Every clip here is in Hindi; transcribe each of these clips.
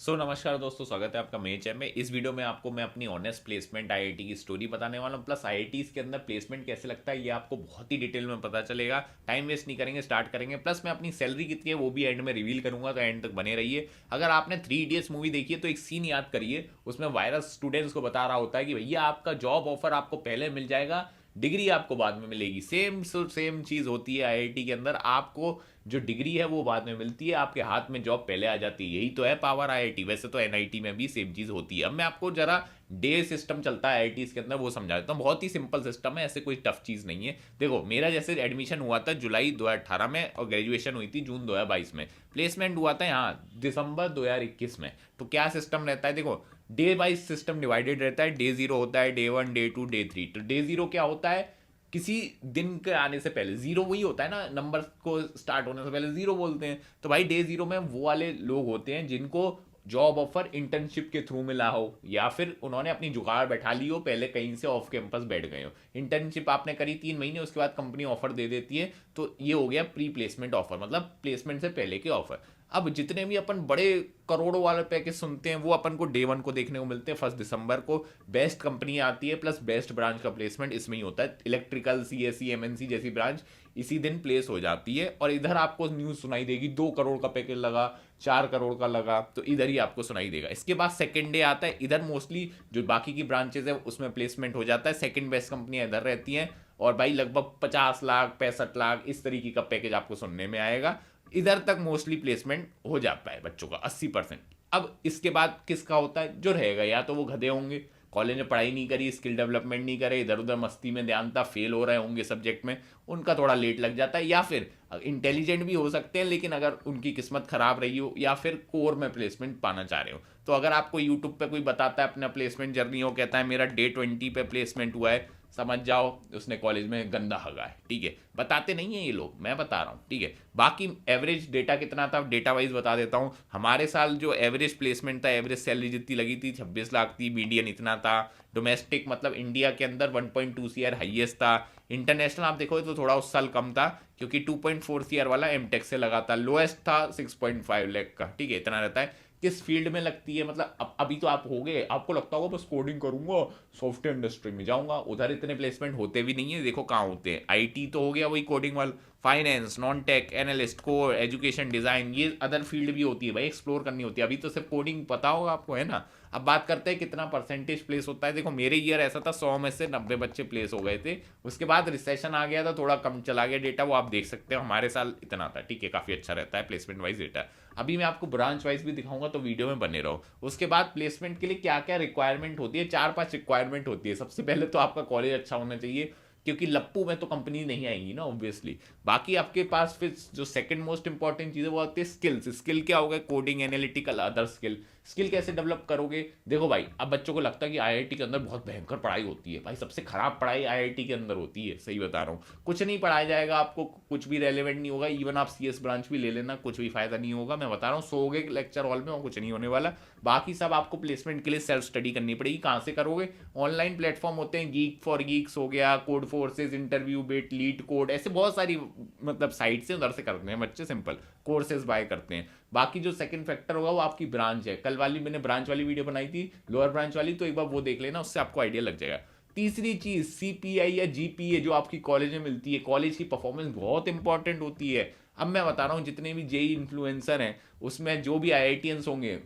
नमस्कार दोस्तों, स्वागत है आपका मेरे चैनल में। इस वीडियो में आपको मैं अपनी ऑनेस्ट प्लेसमेंट आईआईटी की स्टोरी बताने वाला हूँ, प्लस आईआईटीज के अंदर प्लेसमेंट कैसे लगता है ये आपको बहुत ही डिटेल में पता चलेगा। टाइम वेस्ट नहीं करेंगे, स्टार्ट करेंगे। प्लस मैं अपनी सैलरी कितनी है वो भी एंड में रिवील करूंगा, तो एंड तक बने रहिए। अगर आपने 3 इडियट्स मूवी देखी है तो एक सीन याद करिए, उसमें वायरस स्टूडेंट्स को बता रहा होता है कि भैया आपका जॉब ऑफर आपको पहले मिल जाएगा, डिग्री आपको बाद में मिलेगी। सेम चीज़ होती है आईआईटी के अंदर, आपको जो डिग्री है वो बाद में मिलती है, आपके हाथ में जॉब पहले आ जाती है। यही तो है पावर आईआईटी। वैसे तो एनआईटी में भी सेम चीज़ होती है। अब मैं आपको जरा डे सिस्टम चलता है आईआईटी के अंदर वो समझा देता हूँ। बहुत ही सिंपल सिस्टम है, ऐसे कोई टफ चीज़ नहीं है। देखो, मेरा जैसे एडमिशन हुआ था जुलाई 2018 में और ग्रेजुएशन हुई थी जून 2022 में। प्लेसमेंट हुआ था यहाँ दिसंबर 2021 में। तो क्या सिस्टम रहता है, देखो डे वाइज सिस्टम डिवाइडेड रहता है। डे जीरो होता है, day one, day two, day three. तो डे जीरो क्या होता है, किसी दिन के आने से पहले। जीरो वही होता है ना, नंबर को स्टार्ट होने से पहले जीरो बोलते हैं। तो भाई डे जीरो में वो वाले लोग होते हैं जिनको जॉब ऑफर इंटर्नशिप के थ्रू मिला हो, या फिर उन्होंने अपनी जुगाड़ बैठा ली हो, पहले कहीं से ऑफ कैंपस बैठ गए हो। इंटर्नशिप आपने करी 3 महीने, उसके बाद कंपनी ऑफर दे देती है। तो ये हो गया प्री प्लेसमेंट ऑफर, मतलब प्लेसमेंट से पहले के ऑफर। अब जितने भी अपन बड़े करोड़ों वाले पैकेज सुनते हैं वो अपन को डे वन को देखने को मिलते हैं। 1 दिसंबर को बेस्ट कंपनी आती है, प्लस बेस्ट ब्रांच का प्लेसमेंट इसमें ही होता है। इलेक्ट्रिकल, सीएससी, एमएनसी जैसी ब्रांच इसी दिन प्लेस हो जाती है। और इधर आपको न्यूज़ सुनाई देगी 2 करोड़ का पैकेज लगा, 4 करोड़ का लगा, तो इधर ही आपको सुनाई देगा। इसके बाद सेकेंड डे आता है, इधर मोस्टली जो बाकी की ब्रांचेज है उसमें प्लेसमेंट हो जाता है। सेकेंड बेस्ट कंपनियां इधर रहती हैं, और भाई लगभग 50 लाख, 65 लाख इस तरीके का पैकेज आपको सुनने में आएगा। इधर तक मोस्टली प्लेसमेंट हो जाता है बच्चों का 80%। अब इसके बाद किसका होता है, जो रहेगा या तो वो गधे होंगे, कॉलेज में पढ़ाई नहीं करी, स्किल डेवलपमेंट नहीं करे, इधर उधर मस्ती में ध्यान था, फेल हो रहे होंगे सब्जेक्ट में, उनका थोड़ा लेट लग जाता है। या फिर इंटेलिजेंट भी हो सकते हैं, लेकिन अगर उनकी किस्मत खराब रही हो, या फिर कोर में प्लेसमेंट पाना चाह रहे हो। तो अगर आपको यूट्यूब पे कोई बताता है अपना प्लेसमेंट जर्नी हो, कहता है मेरा डे 20 पे प्लेसमेंट हुआ है, समझ जाओ उसने कॉलेज में गंदा हगा है। ठीक है, बताते नहीं है ये लोग, मैं बता रहा हूँ। ठीक है, बाकी एवरेज डेटा कितना था डेटा वाइज बता देता हूँ। हमारे साल जो एवरेज प्लेसमेंट था, एवरेज सैलरी जितनी लगी थी 26 लाख थी, मीडियन इतना था। डोमेस्टिक मतलब इंडिया के अंदर 1.2 CR हाईएस्ट था। इंटरनेशनल आप देखो तो थोड़ा उस साल कम था, क्योंकि 2.4 CR वाला एमटेक से लगा था। लोएस्ट था 6.5 लाख का। ठीक है, इतना रहता है। किस फील्ड में लगती है, मतलब अभी तो आप हो गए, आपको लगता होगा बस कोडिंग करूंगा, सॉफ्टवेयर इंडस्ट्री में जाऊंगा। उधर इतने प्लेसमेंट होते भी नहीं है। देखो कहाँ होते हैं, आईटी तो हो गया वही कोडिंग वाला, finance, non tech, analyst, core, education, design, ये अदर फील्ड भी होती है भाई, एक्सप्लोर करनी होती है। अभी तो सिर्फ कोडिंग पता होगा आपको, है ना। अब बात करते हैं कितना परसेंटेज प्लेस होता है। देखो मेरे ईयर ऐसा था 100 में से 90 बच्चे प्लेस हो गए थे। उसके बाद रिसेशन आ गया था, थोड़ा कम चला गया डेटा, वो आप देख सकते हो। हमारे साल इतना था। ठीक है, काफी अच्छा रहता है प्लेसमेंट वाइज डेटा। अभी मैं आपको ब्रांच वाइज भी दिखाऊंगा, तो वीडियो में बने रहो। उसके बाद प्लेसमेंट के लिए क्या क्या रिक्वायरमेंट होती है, 4-5 रिक्वायरमेंट होती है। सबसे पहले तो आपका कॉलेज अच्छा होना चाहिए, क्योंकि लप्पू में तो कंपनी नहीं आएंगी ना ऑब्वियसली। बाकी आपके पास फिर जो सेकंड मोस्ट इंपॉर्टेंट चीज़ है वो आती है स्किल्स। स्किल क्या होगा, coding, analytical, other skill. Skill कैसे डेवलप करोगे, देखो भाई, अब बच्चों को लगता है कि आईआईटी के अंदर बहुत भयंकर पढ़ाई होती है। भाई सबसे खराब पढ़ाई आईआईटी के अंदर होती है, सही बता रहा हूँ। कुछ नहीं पढ़ाया जाएगा आपको, कुछ भी रेलेवेंट नहीं होगा। इवन आप सीएस ब्रांच भी ले लेना, कुछ भी फायदा नहीं होगा। मैं बता रहा हूँ, सोओगे लेक्चर हॉल में और कुछ नहीं होने वाला। बाकी सब आपको प्लेसमेंट के लिए सेल्फ स्टडी करनी पड़ेगी। कहाँ से करोगे, ऑनलाइन प्लेटफॉर्म होते हैं, गीक फॉर गीक्स हो गया, code forces, interview bit, leet code, ऐसे बहुत सारी मतलब साइट से उधर से करते हैं बच्चे, सिंपल कोर्सेज बाय करते हैं। बाकी जो सेकंड फैक्टर होगा वो आपकी ब्रांच है। कल वाली मैंने ब्रांच वाली वीडियो बनाई थी, लोअर ब्रांच वाली, तो एक बार वो देख लेना, उससे आपको आइडिया लग जाएगा। तीसरी चीज सीपीआई या जीपीए जो आपकी कॉलेज में मिलती है। कॉलेज की परफॉर्मेंस बहुत इंपॉर्टेंट होती है। अब मैं बता रहा हूँ, जितने भी जेई इन्फ्लुएंसर हैं उसमें जो भी आईआईटीएंस होंगे,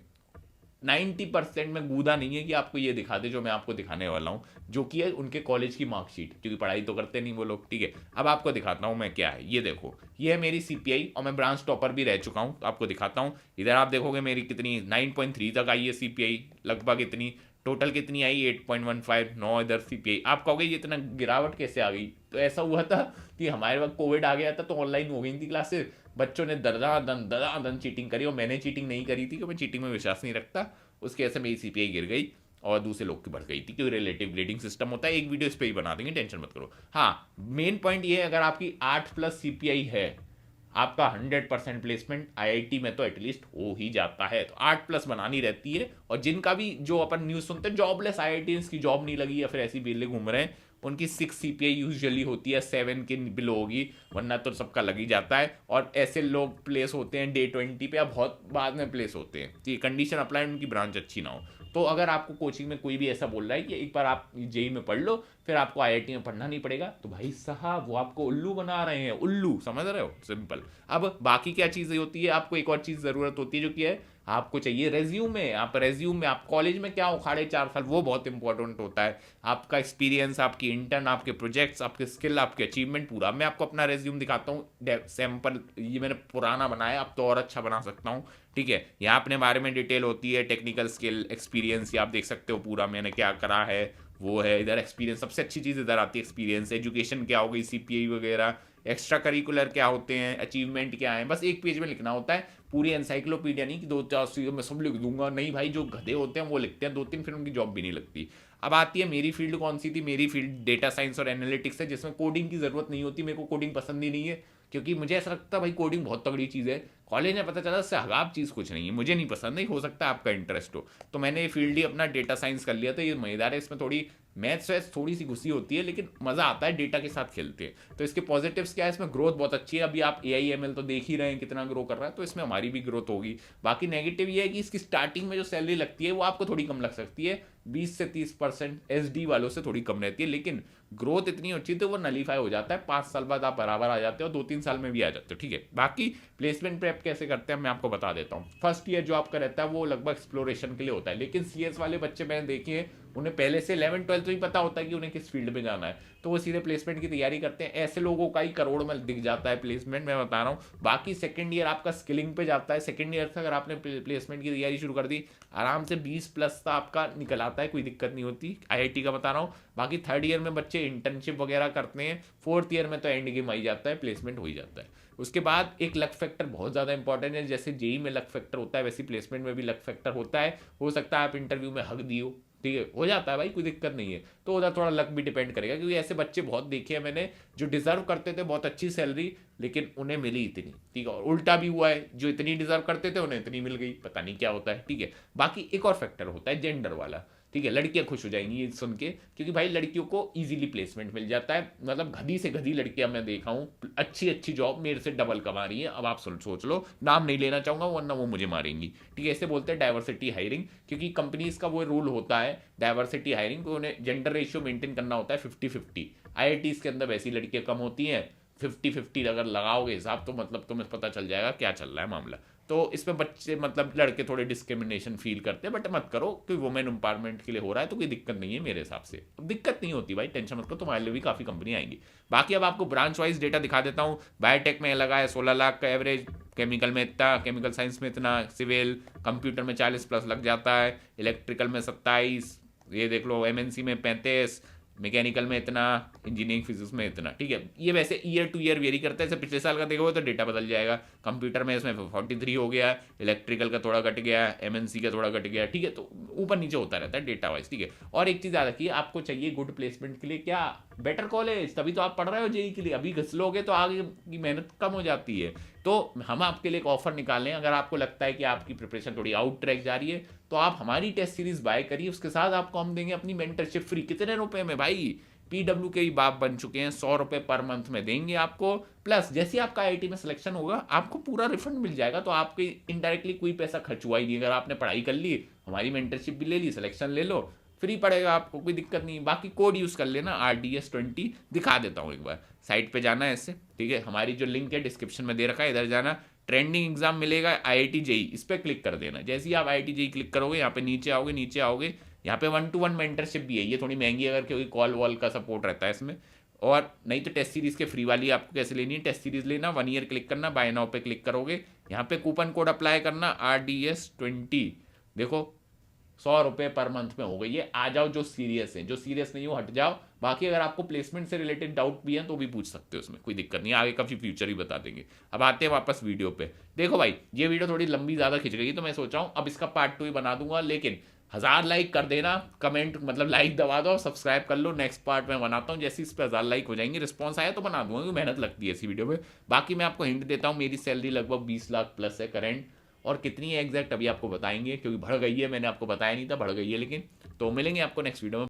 90% में गूदा नहीं है कि आपको ये दिखा दे जो मैं आपको दिखाने वाला हूँ, जो कि है उनके कॉलेज की मार्कशीट, क्योंकि पढ़ाई तो करते नहीं वो लोग। ठीक है, अब आपको दिखाता हूँ मैं क्या है। ये देखो, ये है मेरी सीपीआई, और मैं ब्रांच टॉपर भी रह चुका हूँ, तो आपको दिखाता हूँ। इधर आप देखोगे मेरी कितनी 9.3 तक आई है सीपीआई, लगभग इतनी। टोटल कितनी आई, 8.15, 9 इधर सीपीआई। आप कहोगे ये इतना गिरावट कैसे आ गई, तो ऐसा हुआ था कि हमारे वक्त कोविड आ गया था, तो ऑनलाइन हो गई थी क्लासेस। बच्चों ने दरदन चीटिंग करी, और मैंने चीटिंग नहीं करी थी, क्योंकि मैं चीटिंग में विश्वास नहीं रखता। उसकी वजह से मेरी सीपीआई गिर गई और दूसरे लोग की बढ़ गई थी, क्योंकि रिलेटिव ग्रेडिंग सिस्टम होता है। एक वीडियो इस पर ही बना देंगे, टेंशन मत करो। हाँ, मेन पॉइंट ये है, अगर आपकी 8+ सीपीआई है, आपका 100% प्लेसमेंट आईआईटी में तो एटलीस्ट हो ही जाता है। तो 8+ बनानी रहती है। और जिनका भी जो अपन न्यूज़ सुनते हैं जॉबलेस आईआईटी की जॉब नहीं लगी या फिर ऐसी बेले घूम रहे हैं, उनकी 6 CPI यूजुअली होती है, 7 के बिलो होगी, वरना तो सबका लग ही जाता है। और ऐसे लोग प्लेस होते हैं डे 20 पे, अब बहुत बाद में प्लेस होते हैं, तो ये कंडीशन अप्लाई, उनकी ब्रांच अच्छी ना हो। तो अगर आपको कोचिंग में कोई भी ऐसा बोल रहा है कि एक बार आप जेई में पढ़ लो फिर आपको आईआईटी में पढ़ना नहीं पड़ेगा, तो भाई साहब वो आपको उल्लू बना रहे हैं, उल्लू, समझ रहे हो, सिंपल। अब बाकी क्या चीज़ें होती है, आपको एक और चीज़ ज़रूरत होती है जो कि है आपको चाहिए रेज्यूमे। आप रेज्यूम में आप कॉलेज में क्या उखाड़े 4 साल, वो बहुत इंपॉर्टेंट होता है। आपका एक्सपीरियंस, आपकी इंटर्न, आपके प्रोजेक्ट्स, आपके स्किल, आपके अचीवमेंट पूरा। मैं आपको अपना रेज्यूम दिखाता हूँ सैम्पल, ये मैंने पुराना बनाया, अब तो और अच्छा बना सकता हूँ, ठीक है। यहाँ अपने बारे में डिटेल होती है, टेक्निकल स्किल, एक्सपीरियंस, ये आप देख सकते हो पूरा मैंने क्या करा है, वो है इधर एक्सपीरियंस, सबसे अच्छी चीज़ इधर आती है एक्सपीरियंस। एजुकेशन क्या हो गई, सीपीआई वगैरह, एक्स्ट्रा करिकुलर क्या होते हैं, अचीवमेंट क्या है, बस एक पेज में लिखना होता है। पूरी एनसाइक्लोपीडिया नहीं कि 2-4 चीज़ों में सब लिख दूंगा, नहीं भाई, जो गधे होते हैं वो लिखते हैं 2-3, फिर उनकी जॉब भी नहीं लगती। अब आती है मेरी फील्ड कौन सी थी, मेरी फील्ड डेटा साइंस और एनालिटिक्स है, जिसमें कोडिंग की ज़रूरत नहीं होती, मेरे को कोडिंग पसंद ही नहीं है, क्योंकि मुझे ऐसा लगता है भाई कोडिंग बहुत तगड़ी चीज़ है। कॉलेज में पता चला इससे हगाब चीज़ कुछ नहीं है, मुझे नहीं पसंद, नहीं हो सकता आपका इंटरेस्ट हो। तो मैंने ये फील्ड ही अपना डेटा साइंस कर लिया था, ये मज़ेदार है, इसमें थोड़ी मैथ्स वैथ्स थोड़ी सी घुसी होती है, लेकिन मज़ा आता है, डेटा के साथ खेलते हैं। तो इसके पॉजिटिव्स क्या है, इसमें ग्रोथ बहुत अच्छी है, अभी आप AI ML तो देख ही रहे हैं कितना ग्रो कर रहा है, तो इसमें हमारी भी ग्रोथ होगी। बाकी नेगेटिव ये है कि इसकी स्टार्टिंग में जो सैलरी लगती है वो आपको थोड़ी कम लग सकती है, 20 से 30% SD वालों से थोड़ी कम रहती है, लेकिन ग्रोथ इतनी अच्छी तो वो नलीफाई हो जाता है, 5 साल बाद आप बराबर आ जाते हो, 2-3 साल में भी आ जाते हो, ठीक है। बाकी प्लेसमेंट प्रेप कैसे करते हैं मैं आपको बता देता हूँ। फर्स्ट ईयर जो आपका रहता है वो लगभग एक्सप्लोरेशन के लिए होता है, लेकिन CS वाले बच्चे मैंने देखे हैं उन्हें पहले से 11-12 में ही पता होता है कि उन्हें किस फील्ड में जाना है, तो वो सीधे प्लेसमेंट की तैयारी करते हैं। ऐसे लोगों का ही करोड़ में दिख जाता है प्लेसमेंट, मैं बता रहा हूँ। बाकी सेकंड ईयर आपका स्किलिंग पे जाता है, सेकंड ईयर से अगर आपने प्लेसमेंट की तैयारी शुरू कर दी, आराम से 20+ तो आपका निकल आता है, कोई दिक्कत नहीं होती, IIT का बता रहा हूँ। बाकी थर्ड ईयर में बच्चे इंटर्नशिप वगैरह करते हैं, फोर्थ ईयर में तो एंड गेम आ ही जाता है, प्लेसमेंट हो ही जाता है। उसके बाद एक लक फैक्टर बहुत ज़्यादा इंपॉर्टेंट है, जैसे जेई में लक फैक्टर होता है वैसे प्लेसमेंट में भी लक फैक्टर होता है। हो सकता है आप इंटरव्यू में हक दियो, ठीक है, हो जाता है भाई, कोई दिक्कत नहीं है। तो उधर थोड़ा लक भी डिपेंड करेगा, क्योंकि ऐसे बच्चे बहुत देखे हैं मैंने जो डिजर्व करते थे बहुत अच्छी सैलरी, लेकिन उन्हें मिली इतनी, ठीक है। और उल्टा भी हुआ है, जो इतनी डिजर्व करते थे उन्हें इतनी मिल गई, पता नहीं क्या होता है, ठीक है। बाकी एक और फैक्टर होता है जेंडर वाला, ठीक है। लड़कियां खुश हो जाएंगी ये सुन के, क्योंकि भाई लड़कियों को इजीली प्लेसमेंट मिल जाता है, मतलब गधी से गधी लड़कियां मैं देखा हूँ, अच्छी अच्छी जॉब मेरे से डबल कमा रही है। अब आप सोच लो, नाम नहीं लेना चाहूंगा वरना वो मुझे मारेंगी, ठीक है। ऐसे बोलते हैं डाइवर्सिटी हायरिंग, क्योंकि कंपनीज का वो रूल होता है डाइवर्सिटी हायरिंग को, उन्हें जेंडर रेशियो मेंटेन करना होता है 50-50। IITs के अंदर वैसी लड़कियां कम होती हैं, 50-50 अगर लगाओगे हिसाब तो मतलब तुम्हें पता चल जाएगा क्या चल रहा है मामला। तो इसमें बच्चे मतलब लड़के थोड़े डिस्क्रिमिनेशन फील करते हैं, बट मत करो, क्योंकि वुमेन एम्पावरमेंट के लिए हो रहा है तो कोई दिक्कत नहीं है मेरे हिसाब से। अब दिक्कत नहीं होती भाई, टेंशन मत करो, तुम्हारे लिए भी काफ़ी कंपनी आएंगी। बाकी अब आपको ब्रांच वाइज डेटा दिखा देता हूँ। बायोटेक में लगा है 16 लाख का एवरेज, केमिकल में इतना, केमिकल साइंस में इतना, सिविल कंप्यूटर में 40+ लग जाता है, इलेक्ट्रिकल में 27, ये देख लो MNC में 35, मैकेनिकल में इतना, इंजीनियरिंग फिजिक्स में इतना, ठीक है। ये वैसे ईयर टू ईयर वेरी करता है, जैसे पिछले साल का देखोगे तो डेटा बदल जाएगा। कंप्यूटर में इसमें 43 हो गया, इलेक्ट्रिकल का थोड़ा घट गया, MNC का थोड़ा घट गया, ठीक है। तो ऊपर नीचे होता रहता है डेटा वाइज, ठीक है। और एक चीज़ याद रखिए, आपको चाहिए गुड प्लेसमेंट के लिए क्या, बेटर कॉलेज, तभी तो आप पढ़ रहे हो जेई के लिए। अभी घिस लोगे तो आगे की मेहनत कम हो जाती है। तो हम आपके लिए एक ऑफर निकालें, अगर आपको लगता है कि आपकी प्रिपरेशन थोड़ी आउट ट्रैक जा रही है तो आप हमारी टेस्ट सीरीज बाय करिए, उसके साथ आपको हम देंगे अपनी मेंटरशिप फ्री। कितने रुपए में भाई, PW के ही बाप बन चुके हैं, 100 रुपए पर मंथ में देंगे आपको, प्लस जैसे आपका IIT में सिलेक्शन होगा आपको पूरा रिफंड मिल जाएगा। तो आपके इनडायरेक्टली कोई पैसा खर्च हुआ ही नहीं, अगर आपने पढ़ाई कर ली, हमारी मेंटरशिप भी ले ली, सिलेक्शन ले लो, फ्री पड़ेगा आपको, कोई दिक्कत नहीं। बाकी कोड यूज़ कर लेना RDS20, दिखा देता हूँ एक बार, साइट पे जाना है ऐसे, ठीक है। हमारी जो लिंक है डिस्क्रिप्शन में दे रखा है, इधर जाना, ट्रेंडिंग एग्जाम मिलेगा IIT JEE, इस पर क्लिक कर देना। जैसे ही आप IIT JEE क्लिक करोगे, यहाँ पे नीचे आओगे, यहाँ पे 1-to-1 मेंटरशिप भी है, ये थोड़ी महंगी अगर क्योंकि कॉल वॉल का सपोर्ट रहता है इसमें। और नहीं तो टेस्ट सीरीज के फ्री वाली आपको कैसे लेनी है, टेस्ट सीरीज लेना, 1 ईयर क्लिक करना, बाय नाउ पे क्लिक करोगे, यहाँ पे कूपन कोड अप्लाई करना RDS20, देखो 100 रुपये पर मंथ में हो गई है। आ जाओ जो सीरियस है, जो सीरियस नहीं हो हट जाओ। बाकी अगर आपको प्लेसमेंट से रिलेटेड डाउट भी है तो भी पूछ सकते हो, उसमें कोई दिक्कत नहीं है, आगे का फ्यूचर ही बता देंगे। अब आते हैं वापस वीडियो पे। देखो भाई, ये वीडियो थोड़ी लंबी ज़्यादा खिंच गई, तो मैं सोच रहा हूँ अब इसका पार्ट 2 ही बना दूंगा, लेकिन 1000 लाइक कर देना, कमेंट मतलब लाइक दबा दो, सब्सक्राइब कर लो। नेक्स्ट पार्ट में बनाता हूँ, जैसे इस पर 1000 लाइक हो जाएंगे, रिस्पॉन्स आया तो बना दूंगा, क्योंकि मेहनत लगती है इसी वीडियो में। बाकी मैं आपको हिंट देता हूँ, मेरी सैलरी लगभग 20 लाख प्लस है करेंट, और कितनी है एग्जैक्ट अभी आपको बताएंगे, क्योंकि बढ़ गई है, मैंने आपको बताया नहीं था बढ़ गई है, लेकिन तो मिलेंगे आपको नेक्स्ट वीडियो में।